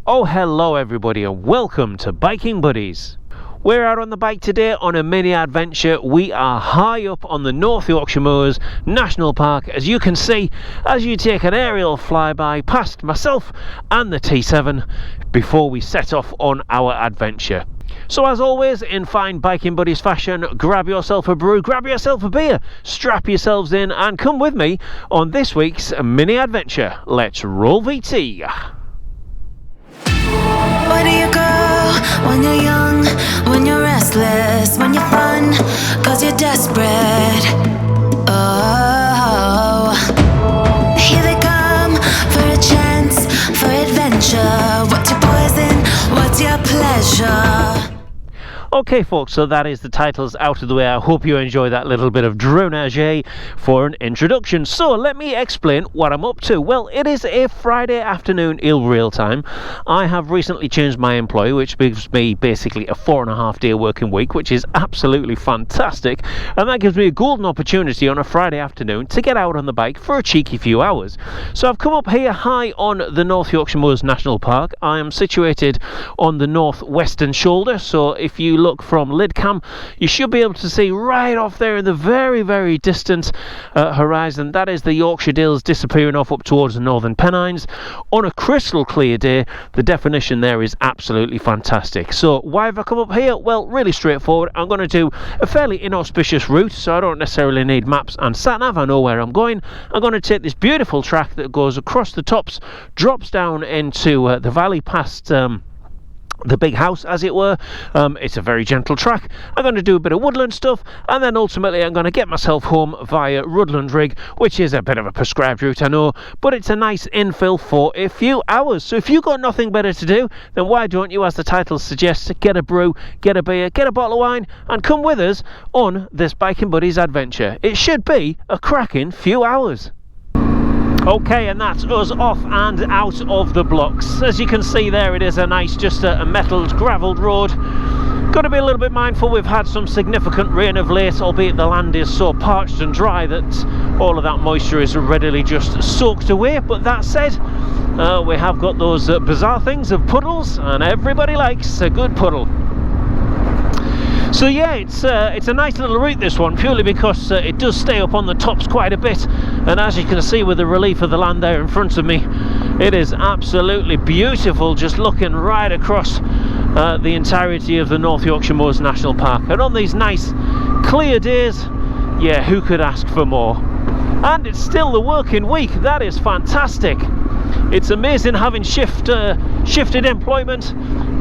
Oh, hello everybody and welcome to Biking Buddies. We're out on the bike today on a mini adventure. We are high up on the North Yorkshire Moors National Park, as you can see as you take an aerial flyby past myself and the T7 before we set off on our adventure. So as always, in fine Biking Buddies fashion, grab yourself a brew, grab yourself a beer, strap yourselves in and come with me on this week's mini adventure. Let's roll VT. Where do you go when you're young, when you're restless, when you're fun, cause you're desperate? Oh, here they come for a chance, for adventure. What's your poison, what's your pleasure? Okay folks, so that is the titles out of the way. I hope you enjoy that little bit of dronage for an introduction. So let me explain what I'm up to. Well, it is a Friday afternoon in real time. I have recently changed my employer, which gives me basically a 4.5 day working week, which is absolutely fantastic, and that gives me a golden opportunity on a Friday afternoon to get out on the bike for a cheeky few hours. So I've come up here high on the North Yorkshire Moors National Park. I am situated on the northwestern shoulder, so if you look from Lidcam, you should be able to see right off there in the very distant horizon. That is the Yorkshire Dales disappearing off up towards the Northern Pennines. On a crystal clear day, the definition there is absolutely fantastic. So why have I come up here? Well, really straightforward. I'm going to do a fairly inauspicious route, so I don't necessarily need maps and sat-nav. I know where I'm going. I'm going to take this beautiful track that goes across the tops, drops down into the valley past the big house, as it were. It's a very gentle track. I'm going to do a bit of woodland stuff, and then ultimately I'm going to get myself home via Ruddling Rig, which is a bit of a prescribed route, I know, but it's a nice infill for a few hours. So if you've got nothing better to do, then why don't you, as the title suggests, get a brew, get a beer, get a bottle of wine, and come with us on this Biking Buddies adventure. It should be a cracking few hours. Okay, and that's us off and out of the blocks. As you can see there, it is a nice, just a metalled, gravelled road. Got to be a little bit mindful, we've had some significant rain of late, albeit the land is so parched and dry that all of that moisture is readily just soaked away. But that said, we have got those bizarre things of puddles, and everybody likes a good puddle. So yeah, it's a nice little route, this one, purely because it does stay up on the tops quite a bit, and as you can see with the relief of the land there in front of me, it is absolutely beautiful just looking right across the entirety of the North Yorkshire Moors National Park. And on these nice clear days, yeah, who could ask for more? And it's still the working week. That is fantastic. It's amazing having shifted employment.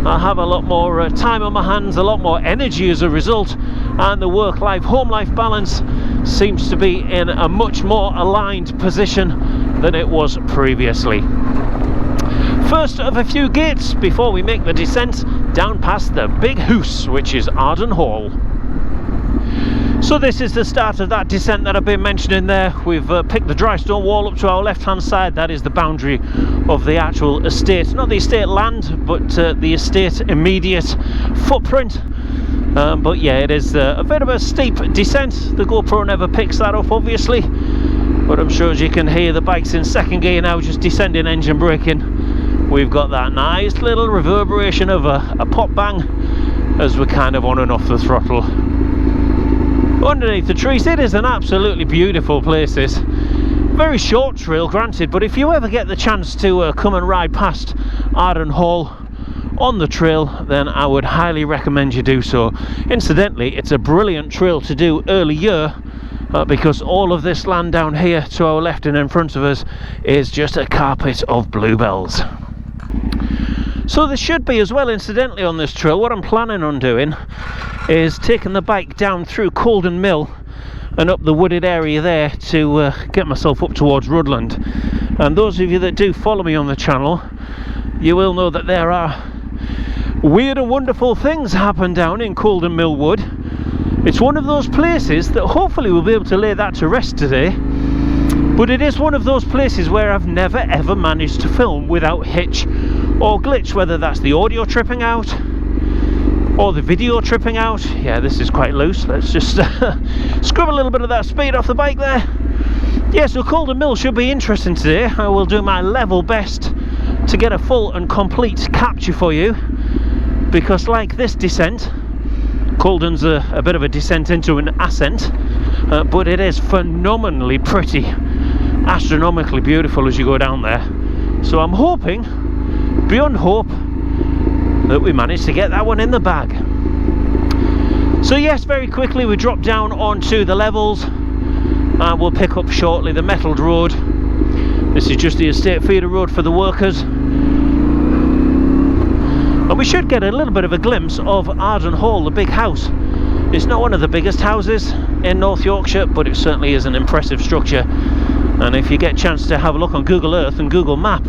I have a lot more time on my hands, a lot more energy as a result, and the work-life, home-life balance seems to be in a much more aligned position than it was previously. First of a few gates before we make the descent down past the big hoose, which is Arden Hall. So this is the start of that descent that I've been mentioning there. We've picked the dry stone wall up to our left hand side. That is the boundary of the actual estate, not the estate land, but the estate immediate footprint. But yeah, it is a bit of a steep descent. The GoPro never picks that up, obviously, but I'm sure as you can hear, the bike's in second gear now, just descending, engine braking. We've got that nice little reverberation of a pop bang as we're kind of on and off the throttle. Underneath the trees, it is an absolutely beautiful place, this. Very short trail, granted, but if you ever get the chance to come and ride past Arden Hall on the trail, then I would highly recommend you do so. Incidentally, it's a brilliant trail to do early year, because all of this land down here to our left and in front of us is just a carpet of bluebells. So there should be as well, incidentally, on this trail, what I'm planning on doing is taking the bike down through Cauldon Mill and up the wooded area there to get myself up towards Rudland. And those of you that do follow me on the channel, you will know that there are weird and wonderful things happen down in Cauldon Mill Wood. It's one of those places that hopefully we'll be able to lay that to rest today, but it is one of those places where I've never ever managed to film without hitch or glitch, whether that's the audio tripping out or the video tripping out. Yeah, this is quite loose. Let's just scrub a little bit of that speed off the bike there. Yeah, so Cauldon Mill should be interesting today. I will do my level best to get a full and complete capture for you, because like this descent, Cauldon's a bit of a descent into an ascent, but it is phenomenally pretty, astronomically beautiful as you go down there. So I'm hoping, beyond hope, that we managed to get that one in the bag. So yes, very quickly we drop down onto the levels, and we'll pick up shortly the metalled road. This is just the estate feeder road for the workers. And we should get a little bit of a glimpse of Arden Hall, the big house. It's not one of the biggest houses in North Yorkshire, but it certainly is an impressive structure. And if you get a chance to have a look on Google Earth and Google Map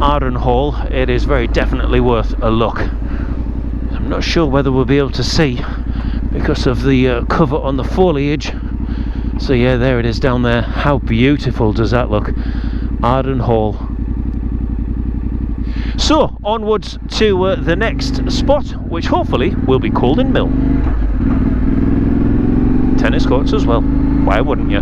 Arden Hall, it is very definitely worth a look. I'm not sure whether we'll be able to see because of the cover on the foliage. So yeah, there it is down there. How beautiful does that look? Arden Hall. So onwards to the next spot, which hopefully will be Cauldon Mill. Tennis courts as well. Why wouldn't you?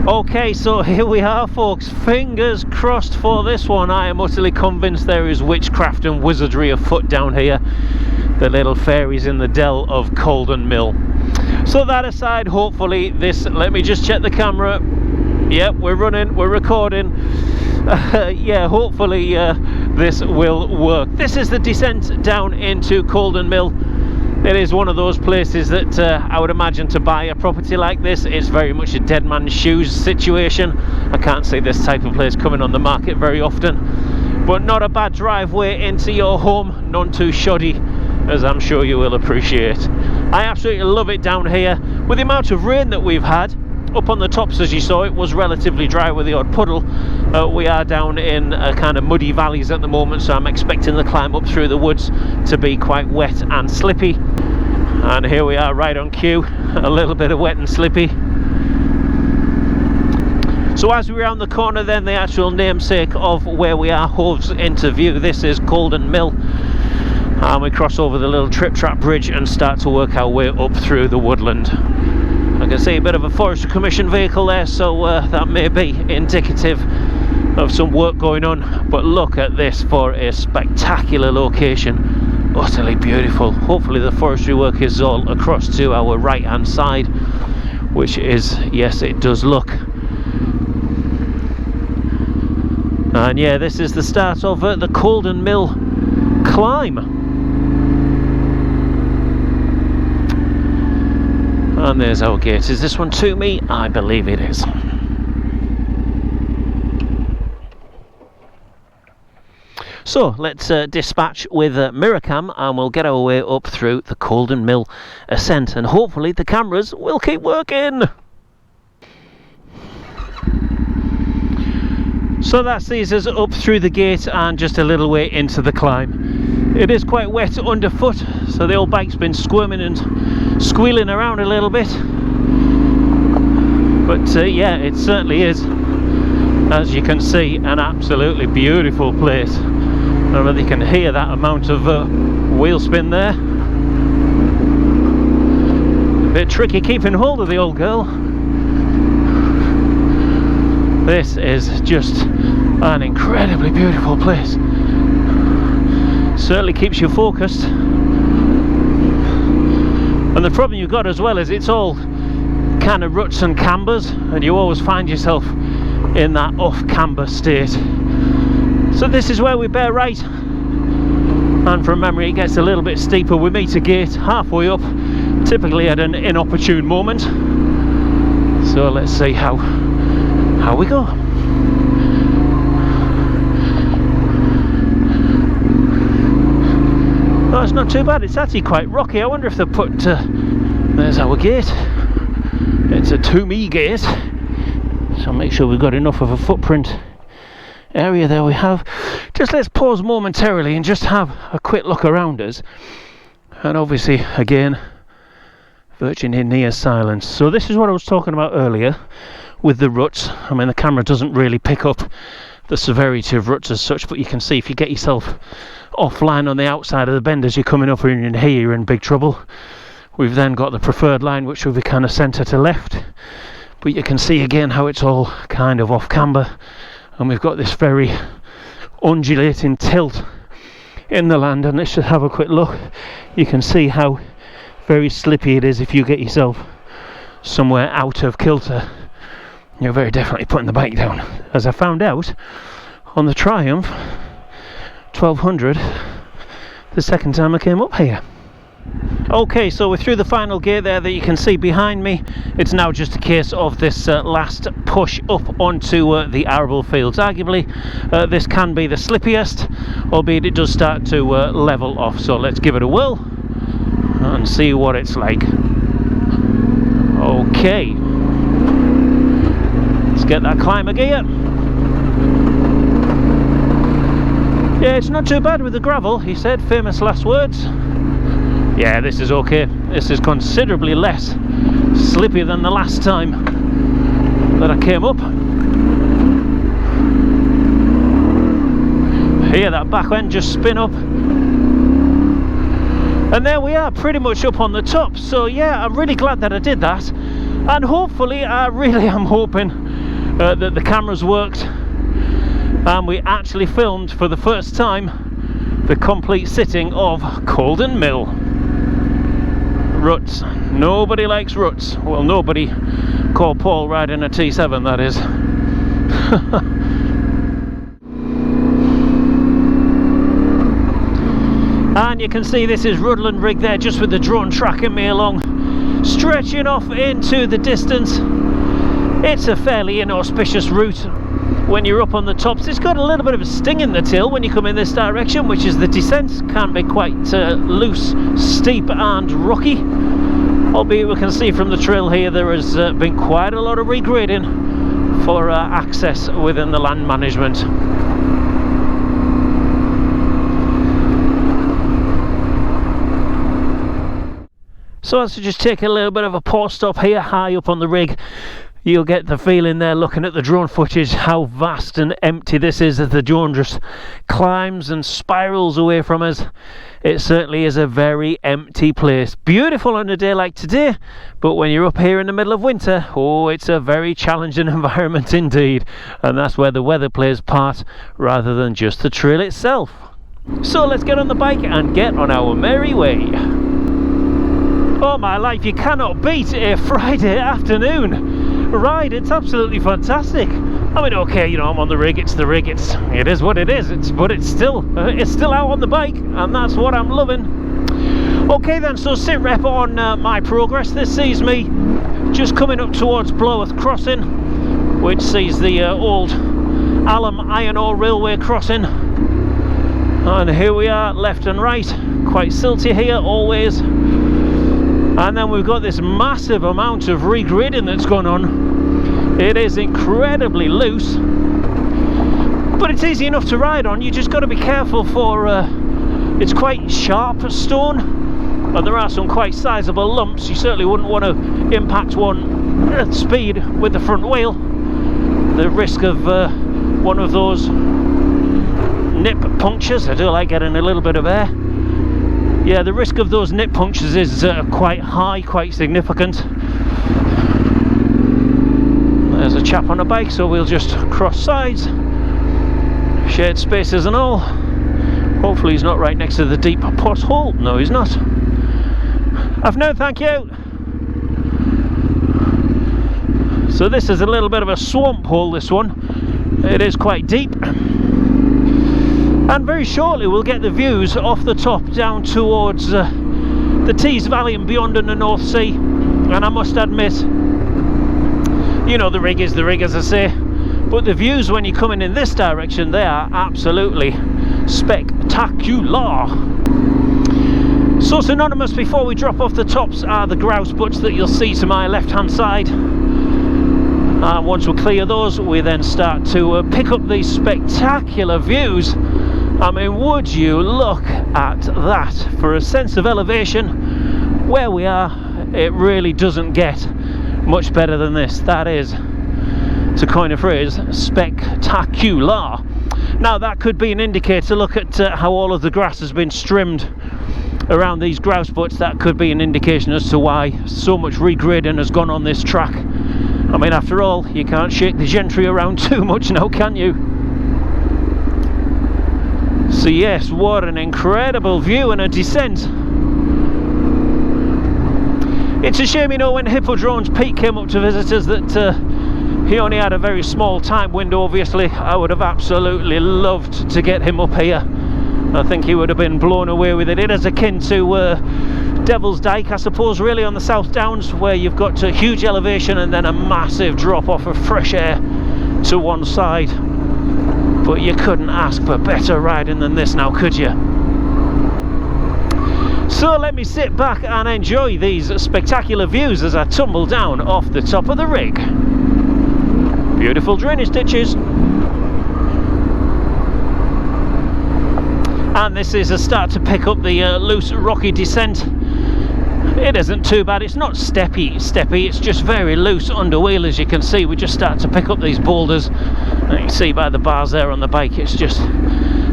Okay, so here we are, folks. Fingers crossed for this one. I am utterly convinced there is witchcraft and wizardry afoot down here. The little fairies in the dell of Cauldon Mill. So that aside, hopefully this, let me just check the camera. Yep, we're running, we're recording. Yeah, hopefully this will work. This is the descent down into Cauldon Mill. It is one of those places that I would imagine to buy a property like this, it's very much a dead man's shoes situation. I can't see this type of place coming on the market very often. But not a bad driveway into your home, none too shoddy, as I'm sure you will appreciate. I absolutely love it down here. With the amount of rain that we've had, up on the tops, as you saw, it was relatively dry with the odd puddle. We are down in kind of muddy valleys at the moment, so I'm expecting the climb up through the woods to be quite wet and slippy. And here we are, right on cue, a little bit of wet and slippy. So as we round the corner then, the actual namesake of where we are hoves into view. This is Cauldon Mill. And we cross over the little trip-trap bridge and start to work our way up through the woodland. I can see a bit of a Forestry Commission vehicle there, so that may be indicative of some work going on. But look at this for a spectacular location. Utterly beautiful. Hopefully the forestry work is all across to our right hand side, which is, yes, it does look. And yeah, this is the start of the Cauldon Mill climb. And there's our gate. Is this one to me? I believe it is. So let's dispatch with Miracam and we'll get our way up through the Cauldon Mill ascent, and hopefully the cameras will keep working. So that sees us up through the gate and just a little way into the climb. It is quite wet underfoot, so the old bike's been squirming and squealing around a little bit. But yeah, it certainly is, as you can see, an absolutely beautiful place. I don't know whether you can hear that amount of wheel spin there. A bit tricky keeping hold of the old girl. This is just an incredibly beautiful place. Certainly keeps you focused. And the problem you've got as well is it's all kind of ruts and cambers, and you always find yourself in that off camber state. So this is where we bear right, and from memory it gets a little bit steeper. We meet a gate halfway up, typically at an inopportune moment. So let's see how we go. Oh, it's not too bad. It's actually quite rocky. I wonder if they put there's our gate. It's a to me gate, so make sure we've got enough of a footprint area. There we have. Just let's pause momentarily and just have a quick look around us, and obviously again virtually near silence. So this is what I was talking about earlier with the ruts. I mean, the camera doesn't really pick up the severity of ruts as such, but you can see if you get yourself offline on the outside of the bend as you're coming up and in here, you're in big trouble. We've then got the preferred line, which will be kind of centre to left, but you can see again how it's all kind of off camber and we've got this very undulating tilt in the land, and let's just have a quick look. You can see how very slippy it is if you get yourself somewhere out of kilter. You're very definitely putting the bike down, as I found out on the Triumph 1200 the second time I came up here. Okay, so we're through the final gate there that you can see behind me. It's now just a case of this last push up onto the arable fields. Arguably this can be the slippiest, albeit it does start to level off, so let's give it a whirl and see what it's like. Okay, let's get that climber gear. Yeah, it's not too bad with the gravel, he said, famous last words. Yeah, this is okay. This is considerably less slippy than the last time that I came up. Hear that back end just spin up. And there we are, pretty much up on the top. So yeah, I'm really glad that I did that. And hopefully, I really am hoping that the cameras worked and we actually filmed for the first time the complete sitting of Cauldon Mill. Ruts. Nobody likes ruts. Well, nobody called Paul riding a T7, that is. And you can see this is Ruddling Rig there, just with the drone tracking me along, stretching off into the distance. It's a fairly inauspicious route when you're up on the tops. It's got a little bit of a sting in the tail when you come in this direction, which is the descent. Can be quite loose, steep and rocky, albeit we can see from the trail here there has been quite a lot of regrading for access within the land management. So as to just take a little bit of a pause stop here high up on the rig, you'll get the feeling there looking at the drone footage how vast and empty this is as the drone just climbs and spirals away from us. It certainly is a very empty place. Beautiful on a day like today, but when you're up here in the middle of winter, oh, it's a very challenging environment indeed, and that's where the weather plays part rather than just the trail itself. So let's get on the bike and get on our merry way. Oh my life, you cannot beat a Friday afternoon ride. It's absolutely fantastic. I mean, okay, you know, I'm on the rig, it's the rig, it is what it is, but it's still out on the bike, and that's what I'm loving. Okay then, so sit rep on my progress. This sees me just coming up towards Bloworth Crossing, which sees the old Alum Iron Ore Railway crossing, and here we are, left and right, quite silty here always. And then we've got this massive amount of regrading that's gone on. It is incredibly loose, but it's easy enough to ride on. You just got to be careful for it's quite sharp stone, and there are some quite sizable lumps. You certainly wouldn't want to impact one at speed with the front wheel. The risk of one of those nip punctures. I do like getting a little bit of air. Yeah, the risk of those nip punctures is quite high, quite significant. There's a chap on a bike, so we'll just cross sides, shared spaces and all. Hopefully he's not right next to the deep pothole. No, he's not. No, thank you. So this is a little bit of a swamp hole, this one. It is quite deep. And very shortly we'll get the views off the top down towards the Tees Valley and beyond in the North Sea. And I must admit, you know, the rig is the rig, as I say, but the views when you're coming in this direction, they are absolutely spectacular. So synonymous before we drop off the tops are the grouse butts that you'll see to my left hand side. Once we clear those, we then start to pick up these spectacular views. I mean, would you look at that? For a sense of elevation, where we are, it really doesn't get much better than this. That is, to coin a phrase, spectacular. Now that could be an indicator. Look at how all of the grass has been trimmed around these grouse butts. That could be an indication as to why so much regrading has gone on this track. I mean, after all, you can't shake the gentry around too much now, can you? So yes, what an incredible view and a descent. It's a shame, you know, when Hippodrome's Pete came up to visitors that he only had a very small time window. Obviously I would have absolutely loved to get him up here. I think he would have been blown away with it. It is akin to Devil's Dyke, I suppose, really, on the South Downs, where you've got a huge elevation and then a massive drop off of fresh air to one side. But you couldn't ask for better riding than this now, could you? So let me sit back and enjoy these spectacular views as I tumble down off the top of the rig. Beautiful drainage ditches. And this is a start to pick up the loose rocky descent. It isn't too bad. It's not steppy, it's just very loose under wheel. As you can see, we just start to pick up these boulders, and you can see by the bars there on the bike, it's just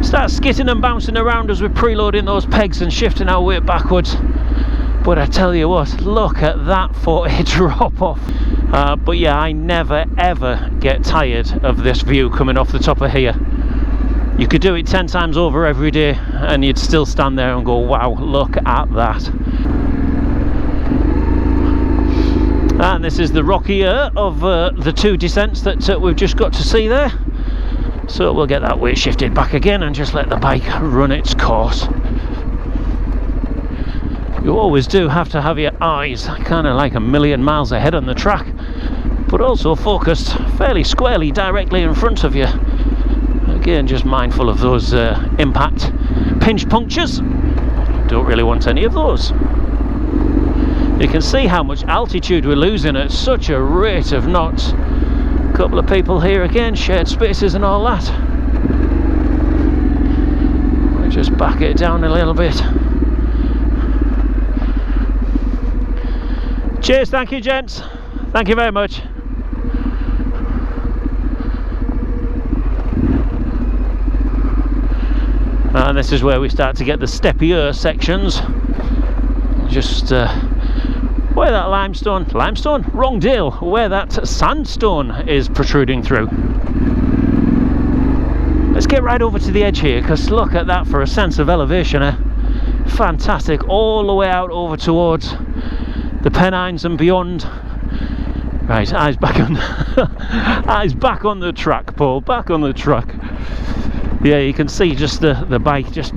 starts skidding and bouncing around as we're preloading those pegs and shifting our weight backwards. But I tell you what, look at that for a drop off. But yeah, I never ever get tired of this view coming off the top of here. You could do it 10 times over every day and you'd still stand there and go, wow, look at that. And this is the rockier of the two descents that we've just got to see there. So we'll get that weight shifted back again and just let the bike run its course. You always do have to have your eyes kind of like a million miles ahead on the track, but also focused fairly squarely directly in front of you. Again, just mindful of those impact pinch punctures. Don't really want any of those. You can see how much altitude we're losing at such a rate of knots. A couple of people here again, shared spaces and all that. We'll just back it down a little bit. Cheers, thank you gents. Thank you very much. And this is where we start to get the steppier sections. Just where that wrong deal, where that sandstone is protruding through. Let's get right over to the edge here, because look at that for a sense of elevation. Fantastic, all the way out over towards the Pennines and beyond. Right, eyes back on eyes back on the track, Paul, back on the track. Yeah, you can see just the bike just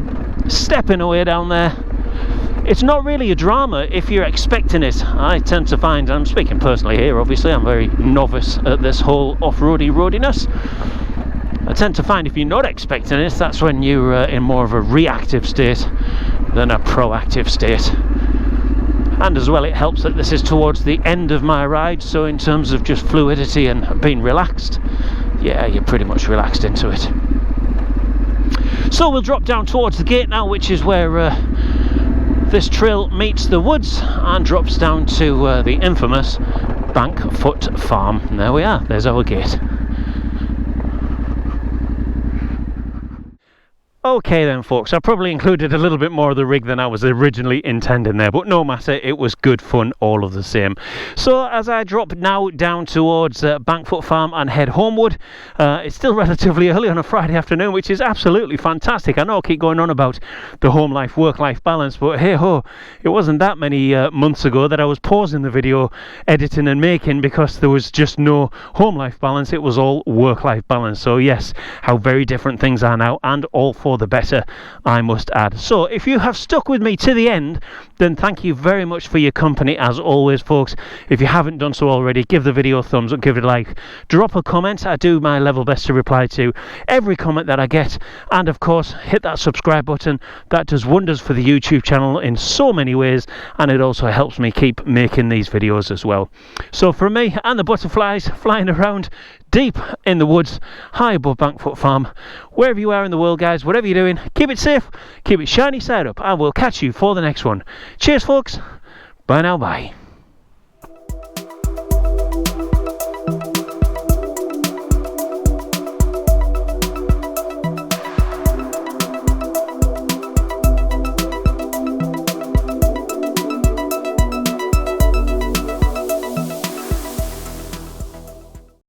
stepping away down there. It's not really a drama if you're expecting it. I tend to find, I'm speaking personally here, obviously I'm very novice at this whole off-roady roadiness. I tend to find if you're not expecting it, that's when you're in more of a reactive state than a proactive state. And as well, it helps that this is towards the end of my ride, so in terms of just fluidity and being relaxed, yeah, you're pretty much relaxed into it. So we'll drop down towards the gate now, which is where this trail meets the woods and drops down to the infamous Bankfoot Farm. And there we are, there's our gate. Okay then folks, I probably included a little bit more of the rig than I was originally intending there, but no matter, it was good fun all of the same. So as I drop now down towards Bankfoot Farm and head homeward, it's still relatively early on a Friday afternoon, which is absolutely fantastic. I know I keep going on about the home life, work life balance, but hey ho, it wasn't that many months ago that I was pausing the video, editing and making because there was just no home life balance, it was all work life balance. So yes, how very different things are now, and all for the better, I must add. So if you have stuck with me to the end, then thank you very much for your company as always folks. If you haven't done so already, give the video a thumbs up, give it a like, drop a comment. I do my level best to reply to every comment that I get, and of course hit that subscribe button. That does wonders for the YouTube channel in so many ways, and it also helps me keep making these videos as well. So from me and the butterflies flying around deep in the woods high above Bankfoot Farm, wherever you are in the world guys, whatever you're doing, keep it safe, keep it shiny side up, and we'll catch you for the next one. Cheers folks, bye now, bye.